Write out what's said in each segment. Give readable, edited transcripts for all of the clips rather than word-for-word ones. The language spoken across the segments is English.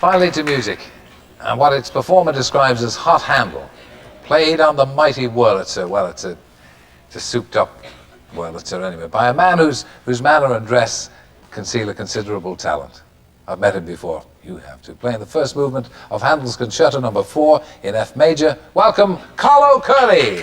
Finally to music, and what its performer describes as hot handle, played on the mighty Wurlitzer. Well, it's a souped up Wurlitzer anyway, by a man whose manner and dress conceal a considerable talent. I've met him before, you have too. Playing the first movement of Handel's Concerto No. 4 in F major, welcome Carlo Curley.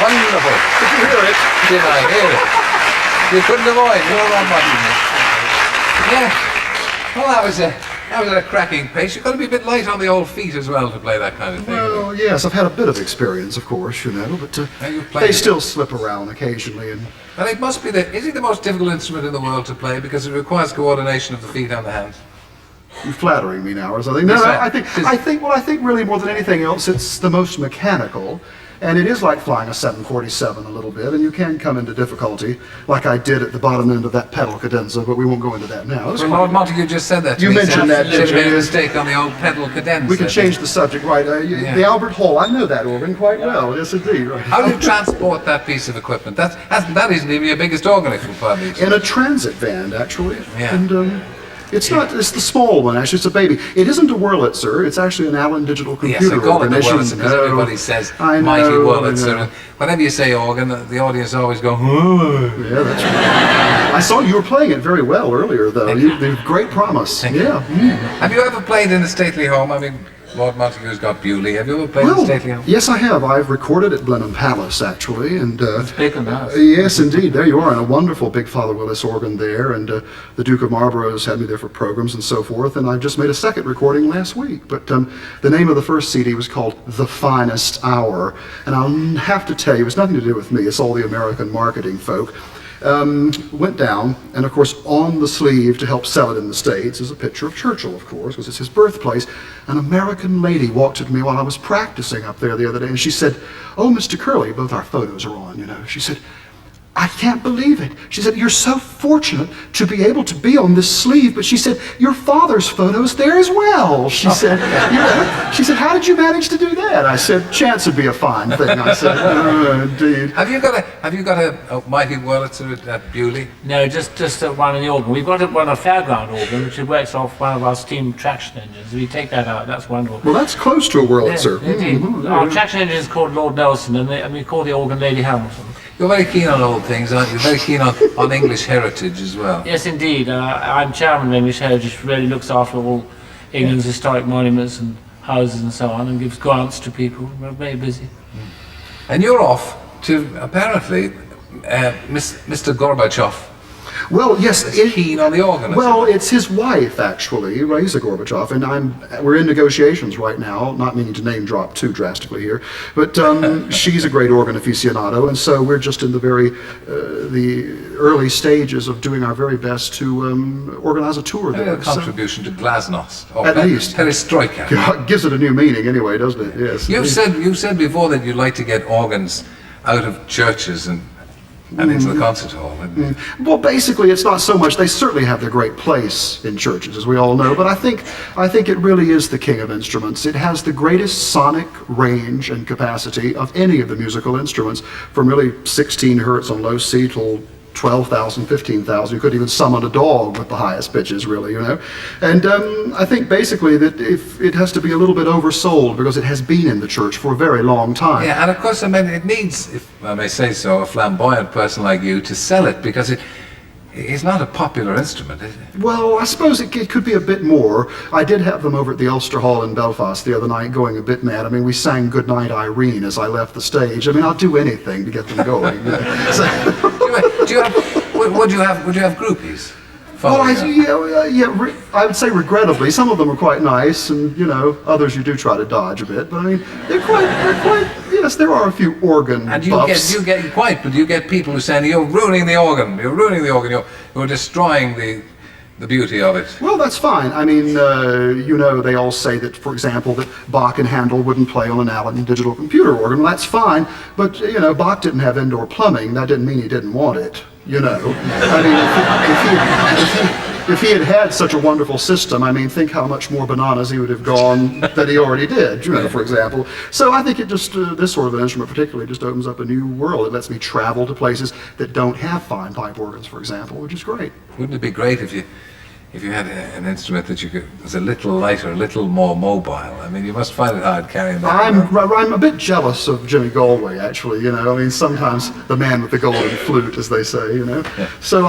Wonderful. Did you hear it? Did I hear it? You couldn't avoid Lord Montagu. Yeah. Well, that was a cracking pace. You've got to be a bit light on the old feet as well to play that kind of thing. Well, yes, I've had a bit of experience, of course, you know, but you've played they it. still slip around occasionally. And it must be is it the most difficult instrument in the world to play because it requires coordination of the feet and the hands? you're flattering me now or something. No, Yes, I think really more than anything else, it's the most mechanical. And it is like flying a 747 a little bit, and you can come into difficulty, like I did at the bottom end of that pedal cadenza, but we won't go into that now. Well, Lord Montagu just said that to You me. mentioned that, didn't He made a you? mistake on the old pedal cadenza. We can change the subject, right? The Albert Hall, I know that organ quite well. Yes, indeed. Right. How do you transport that piece of equipment? That isn't even your biggest organ, if you'll pardon me. In a transit van, actually. Yeah. And it's the small one, actually. It's a baby. It isn't a Wurlitzer. It's actually an Allen digital computer Yes, I call it organ. the as you Wurlitzer because know. everybody says I mighty know, Wurlitzer. I know. Whenever you say organ, the audience always go, "Whoa." Yeah, that's right. I saw you were playing it very well earlier, though. You have great promise. Yeah. Have you ever played in a stately home? I mean, Lord Montagu's got Beaulieu. Have you ever played in a Well, stately home? yes, I have. I've recorded at Blenheim Palace, actually, and Big and nice. yes, indeed. There you are, and a wonderful big Father Willis organ there, and the Duke of Marlborough's had me there for programs and so forth, and I've just made a second recording last week. But the name of the first CD was called The Finest Hour, and I'll have to tell you, it's nothing to do with me. It's all the American marketing folk. Went down, and of course on the sleeve to help sell it in the States is a picture of Churchill, of course, because it's his birthplace. An American lady walked up to me while I was practicing up there the other day, and she said, "Oh, Mr. Curley," both our photos are on, you know. She said, "I can't believe it." She said, "You're so fortunate to be able to be on this sleeve." But she said, "Your father's photo's there as well." She said, "You know," she said, "How did you manage to do that?" I said, "Chance would be a fine thing." I said, "Oh, indeed." Have you got a mighty Wurlitzer at Beaulieu? No, just one in the organ. We've got one a fairground organ, which works off one of our steam traction engines. We take that out. That's wonderful. Well, that's close to a Wurlitzer. Yeah, indeed. Our traction engine is called Lord Nelson, and we call the organ Lady Hamilton. You're very keen on old things, aren't you? Very keen on English heritage as well. Yes, indeed. I'm chairman of English Heritage, which really looks after all England's historic monuments and houses and so on, and gives grants to people. We're very busy. And you're off to, apparently, Mr. Gorbachev Well, yes, is keen on the organ. well, it's his wife, actually, Raisa Gorbachev, and we're in negotiations right now, not meaning to name drop too drastically here, but she's a great organ aficionado, and so we're just in the early stages of doing our very best to organize a tour there. A contribution to glasnost, or At least. perestroika. So, gives it a new meaning anyway, doesn't it? Yes. You've said before that you'd like to get organs out of churches and into the concert hall. Well, basically, it's not so much. They certainly have their great place in churches, as we all know. But I think it really is the king of instruments. It has the greatest sonic range and capacity of any of the musical instruments, from really 16 hertz on low C till 12,000, 15,000. You could even summon a dog with the highest pitches, really, you know. And I think basically that if it has to be a little bit oversold because it has been in the church for a very long time. Yeah, and of course, I mean, it needs, if I may say so, a flamboyant person like you to sell it, because it's not a popular instrument, is it? Well, I suppose it could be a bit more. I did have them over at the Ulster Hall in Belfast the other night going a bit mad. I mean, we sang Goodnight Irene as I left the stage. I mean, I'll do anything to get them going. You know? Would you have groupies? Well, following you? I would say regrettably, some of them are quite nice, and you know, others you do try to dodge a bit. But I mean, they're quite. Yes, there are a few organ And buffs. you get people who say, "You're ruining the organ. You're ruining the organ. You're destroying the beauty of it." Well, that's fine. I mean, you know, they all say that, for example, that Bach and Handel wouldn't play on an Allen digital computer organ. Well, that's fine, but you know, Bach didn't have indoor plumbing. That didn't mean he didn't want it. You know, I mean, if he had had such a wonderful system, I mean, think how much more bananas he would have gone than he already did, you know, for example. So I think it just, this sort of an instrument particularly just opens up a new world. It lets me travel to places that don't have fine pipe organs, for example, which is great. Wouldn't it be great if you had an instrument that was a little lighter, a little more mobile? I mean, you must find it hard carrying that around. I'm a bit jealous of Jimmy Galway, actually, you know. I mean, sometimes the man with the golden flute, as they say, you know. Yeah. So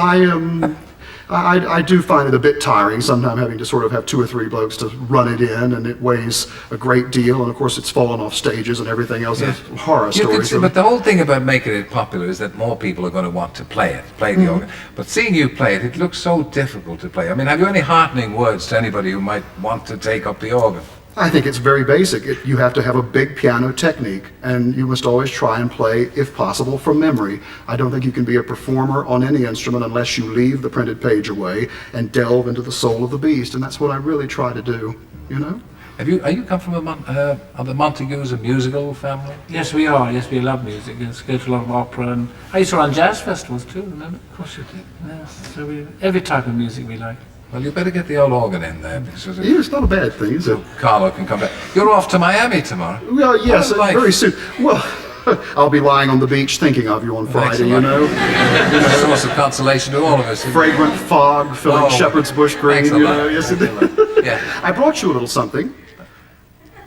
I do find it a bit tiring sometimes having to sort of have 2 or 3 blokes to run it in, and it weighs a great deal, and of course it's fallen off stages and everything else. Yeah. It's horror stories. But the whole thing about making it popular is that more people are going to want to play the organ. But seeing you play it, it looks so difficult to play. I mean, have you any heartening words to anybody who might want to take up the organ? I think it's very basic. You have to have a big piano technique, and you must always try and play, if possible, from memory. I don't think you can be a performer on any instrument unless you leave the printed page away and delve into the soul of the beast, and that's what I really try to do, you know? Are you come from are the Montagues a musical family? Yes, we are. Yes, we love music. Yes, go to a lot of opera, and I used to run jazz festivals too. Remember? Of course you did. Yes. So every type of music we like. Well, you better get the old organ in there because Yeah, it's not a bad thing, is it? Carlo can come back. You're off to Miami tomorrow. Well, yes, What a life. very soon. Well, I'll be lying on the beach thinking of you on Friday, you know. It's a source of consolation to all of us. Fragrant fog filling Oh, Shepherd's Bush Green, thanks a you lot. know. Yes, it Thanks a did. lot. Yeah. I brought you a little something.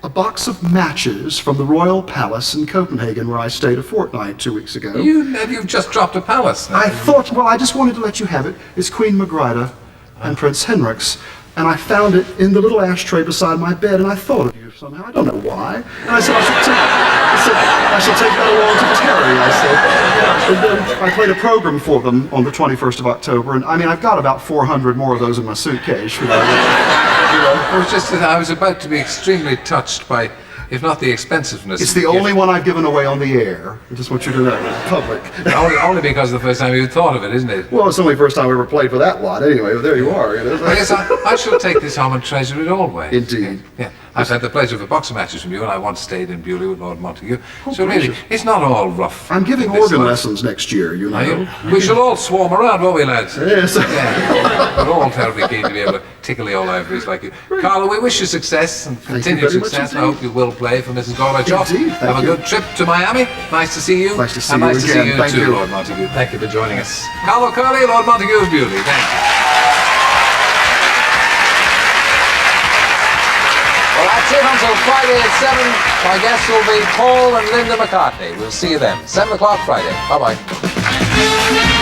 A box of matches from the Royal Palace in Copenhagen, where I stayed a fortnight 2 weeks ago. You've just dropped a palace now. I thought, well, I just wanted to let you have it. It's Queen Margrethe and Prince Henrik's. And I found it in the little ashtray beside my bed, and I thought of you somehow. I don't know why. And I said, I shall take that along to Terry, I said. And then I played a program for them on the 21st of October, and I mean, I've got about 400 more of those in my suitcase. You know. It was just that I was about to be extremely touched by, if not the expensiveness. It's the only one I've given away on the air. I just want you to know, in public. only because of the first time you thought of it, isn't it? Well, it's the only first time I ever played for that lot. Anyway, well, there you are. You know. Well, yes, I shall take this home and treasure it always. Indeed. Yeah. I've had the pleasure of a boxing matches from you, and I once stayed in Beaulieu with Lord Montagu. Oh, So really, gracious. it's not all rough. I'm giving in this organ life. lessons next year, you Are know. you? We shall all swarm around, won't we, lads? Yes. Yeah. We're all terribly keen to be able to tickle the old ivories like you. Carlo, we wish you success and you continued very much success. I indeed. hope you will play for Mrs. Gorbachev. Indeed, thank Have a you. good trip to Miami. Nice to see you. Nice to see and you nice to again. see you Thank too, you. Lord Montagu. Thank you for joining us. Carlo Curley, Lord Montagu of Beaulieu. Thank you. Well, that's it until Friday at 7. My guests will be Paul and Linda McCartney. We'll see you then. 7 o'clock Friday. Bye-bye.